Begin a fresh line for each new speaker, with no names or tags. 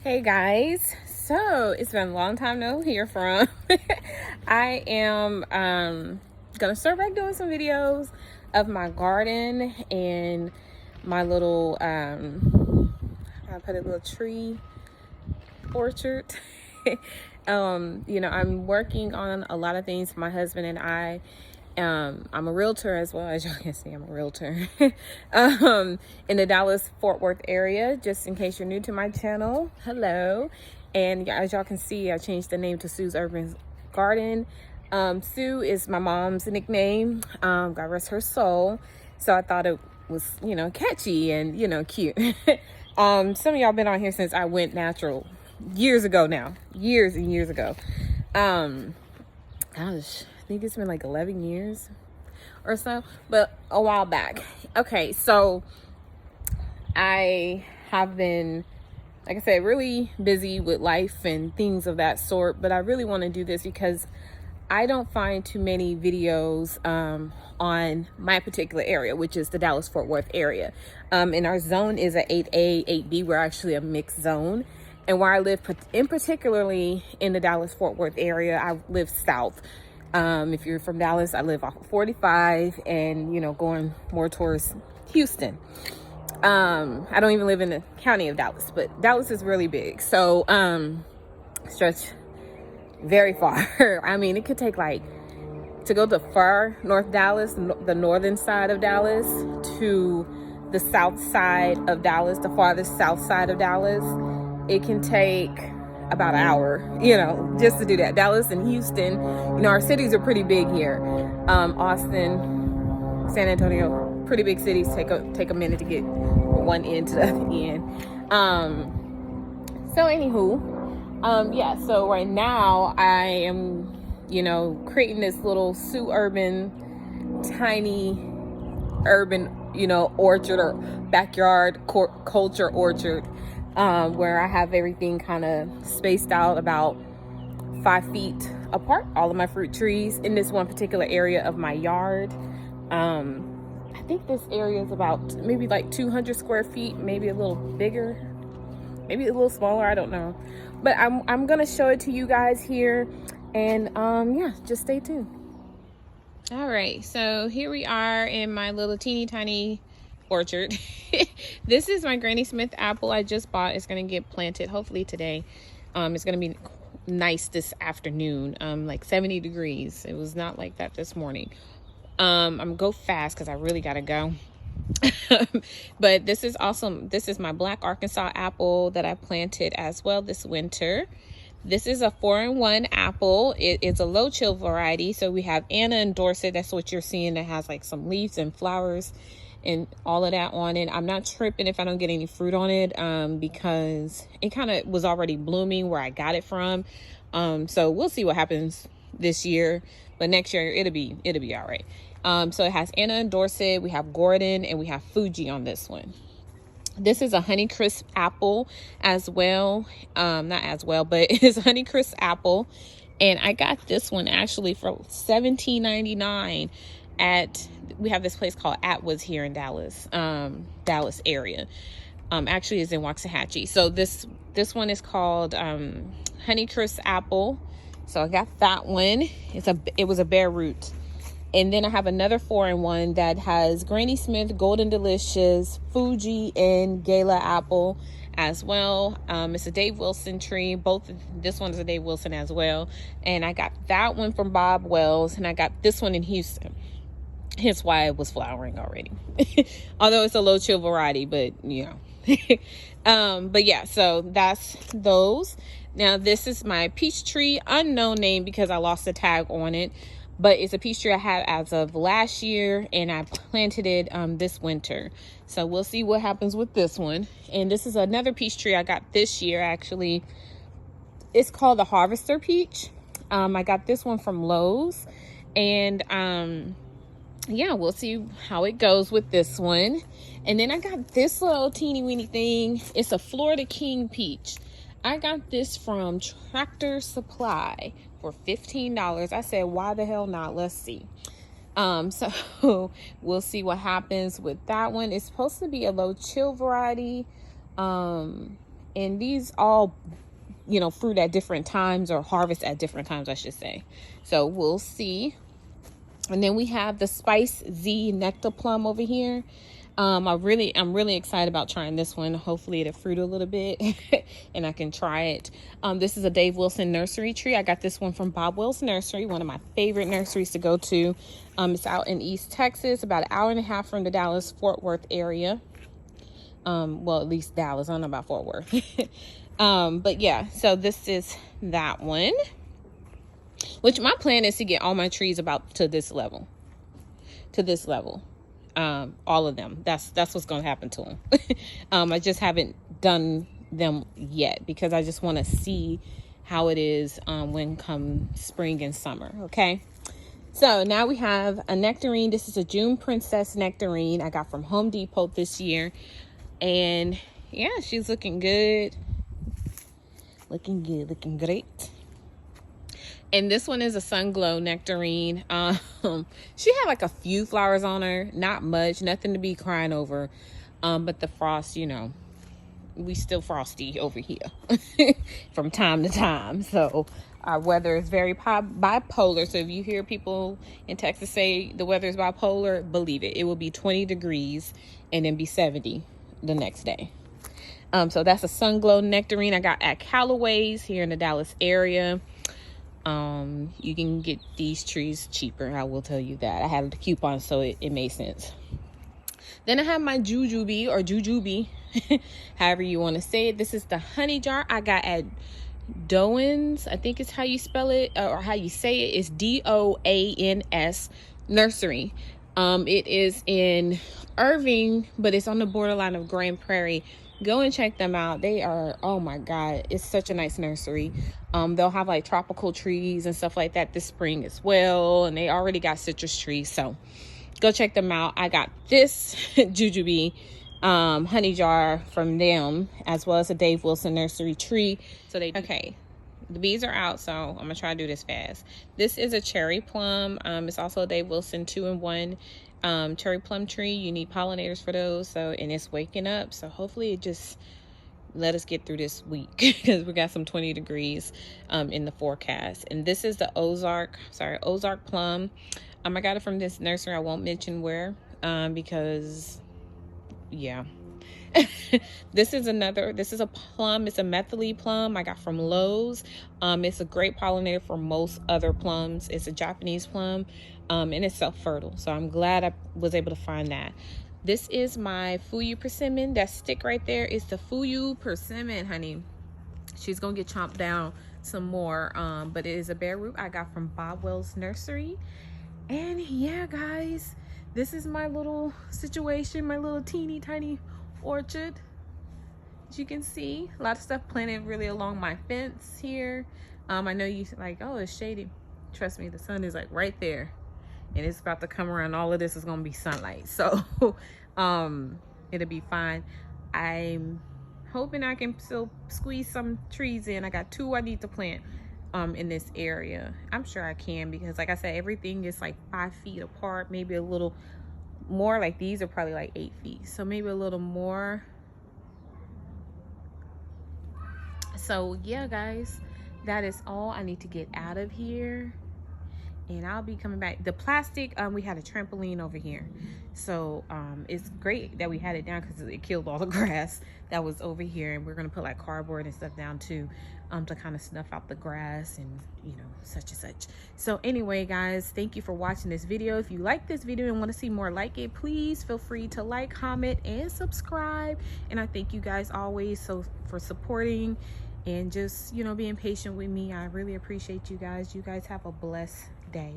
Hey guys, so it's been a long time no hear from. I am gonna start back doing some videos of my garden and my little I put a little tree orchard. I'm working on a lot of things for my husband and I. I'm a realtor as well, as y'all can see. I'm a realtor in the Dallas-Fort Worth area, just in case you're new to my channel. Hello. And as y'all can see, I changed the name to Sue's Urban Garden. Sue is my mom's nickname. God rest her soul. So I thought it was, catchy and, cute. Some of y'all been on here since I went natural years ago now. Years and years ago. Gosh, I think it's been like 11 years or so, but a while back. Okay, so I have been, like I said, really busy with life and things of that sort, but I really want to do this because I don't find too many videos on my particular area, which is the Dallas-Fort Worth area. And our zone is a 8A, 8B. We're actually a mixed zone. And where I live, in particularly in the Dallas-Fort Worth area, I live south. If you're from Dallas, I live off of 45 and, going more towards Houston. I don't even live in the county of Dallas, but Dallas is really big. So, stretch very far. I mean, it could take to go to far North Dallas, the northern side of Dallas, to the south side of Dallas, the farthest south side of Dallas. It can take about an hour, just to do that. Dallas and Houston, our cities are pretty big here. Austin, San Antonio, pretty big cities. Take a minute to get from one end to the other end. So anywho, so right now I am, creating this little Sue Urban, tiny urban, orchard or backyard culture orchard. Where I have everything kind of spaced out about 5 feet apart, all of my fruit trees in this one particular area of my yard. I think this area is about maybe 200 square feet, maybe a little bigger, maybe a little smaller, I don't know. But I'm gonna show it to you guys here, and just stay tuned. All right, so here we are in my little teeny tiny orchard. This is my Granny Smith apple I just bought. It's gonna get planted hopefully today. It's gonna be nice this afternoon, like 70 degrees. It was not like that this morning. I'm gonna go fast because I really gotta go. But this is awesome. This is my black Arkansas apple that I planted as well this winter. This is a 4-in-1 apple. It is a low chill variety. So we have Anna and Dorset. That's what you're seeing, that has some leaves and flowers and all of that on it. I'm not tripping if I don't get any fruit on it, because it kind of was already blooming where I got it from. So we'll see what happens this year, but next year it'll be all right. So it has Anna and Dorset, we have Gordon, and we have Fuji on this one. This is a Honeycrisp apple as well. Not as well, but it's a Honeycrisp apple. And I got this one actually for $17.99 we have this place called Atwood's here in Dallas, Dallas area. Actually is in Waxahachie. So this one is called Honeycrisp apple. So I got that one. It was a bare root. And then I have another 4-in-1 that has Granny Smith, Golden Delicious, Fuji, and Gala apple as well. It's a Dave Wilson tree. This one is a Dave Wilson as well. And I got that one from Bob Wells, and I got this one in Houston. Hence why it was flowering already. Although it's a low chill variety, but but yeah, so that's those. Now this is my peach tree, unknown name because I lost the tag on it. But it's a peach tree I had as of last year, and I planted it this winter. So we'll see what happens with this one. And this is another peach tree I got this year, actually. It's called the Harvester Peach. I got this one from Lowe's. And yeah, we'll see how it goes with this one. And then I got this little teeny weeny thing. It's a Florida King peach. I got this from Tractor Supply for $15. I said, why the hell not? Let's see. So we'll see what happens with that one. It's supposed to be a low chill variety. And these all, you know, fruit at different times, or harvest at different times, I should say. So we'll see. And then we have the Spice Z Nectar Plum over here. I'm really excited about trying this one. Hopefully it'll fruit a little bit and I can try it. This is a Dave Wilson nursery tree. I got this one from Bob Wells Nursery, one of my favorite nurseries to go to. It's out in East Texas, about an hour and a half from the Dallas-Fort Worth area. Well, at least Dallas. I don't know about Fort Worth. But yeah, so this is that one. Which my plan is to get all my trees about to this level. All of them. That's what's going to happen to them. I just haven't done them yet because I just want to see how it is when come spring and summer. Okay. So now we have a nectarine. This is a June Princess nectarine I got from Home Depot this year. And yeah, she's looking good. Looking great. And this one is a Sun Glow nectarine. She had like a few flowers on her, not much, nothing to be crying over. But the frost, you know, we still frosty over here from time to time. So our weather is very bipolar. So if you hear people in Texas say the weather is bipolar, believe it. It will be 20 degrees and then be 70 the next day. So that's a Sun Glow nectarine I got at Callaway's here in the Dallas area. You can get these trees cheaper, I will tell you that. I had a coupon, so it made sense. Then I have my jujube or jujube, however you want to say it. This is the honey jar I got at Doans, I think is how you spell it, or how you say it. It's DOANS Nursery. It is in Irving, but it's on the borderline of Grand Prairie. Go and check them out. They are, oh my God, it's such a nice nursery. They'll have like tropical trees and stuff like that this spring as well. And they already got citrus trees. So go check them out. I got this jujube honey jar from them, as well as a Dave Wilson nursery tree. So okay. The bees are out, so I'm gonna try to do this fast. This is a cherry plum. It's also a Dave Wilson 2-in-1 cherry plum tree. You need pollinators for those. So, and it's waking up. So hopefully it just let us get through this week because we got some 20 degrees in the forecast. And this is the Ozark plum. I got it from this nursery. I won't mention where because yeah. This is a plum. It's a methyl plum I got from Lowe's. It's a great pollinator for most other plums. It's a Japanese plum, and it's self-fertile. So I'm glad I was able to find that. This is my Fuyu persimmon. That stick right there is the Fuyu persimmon, honey. She's gonna get chomped down some more, but it is a bare root I got from Bob Wells Nursery. And yeah, guys, this is my little situation, my little teeny tiny orchard. As you can see, a lot of stuff planted really along my fence here. I know you like, oh, it's shady. Trust me, the sun is like right there and it's about to come around. All of this is gonna be sunlight, so it'll be fine. I'm hoping I can still squeeze some trees in. I got 2 I need to plant in this area. I'm sure I can, because like I said, everything is like 5 feet apart, maybe a little more. Like these are probably like 8 feet, so maybe a little more. So yeah, guys, that is all I need to get out of here, and I'll be coming back. The plastic, we had a trampoline over here, so it's great that we had it down because it killed all the grass that was over here, and we're gonna put like cardboard and stuff down too, to kind of snuff out the grass and, you know, such and such. So anyway, guys, thank you for watching this video. If you like this video and want to see more like it, please feel free to like, comment, and subscribe. And I thank you guys always for supporting and just, you know, being patient with me. I really appreciate you guys. You guys have a blessed day.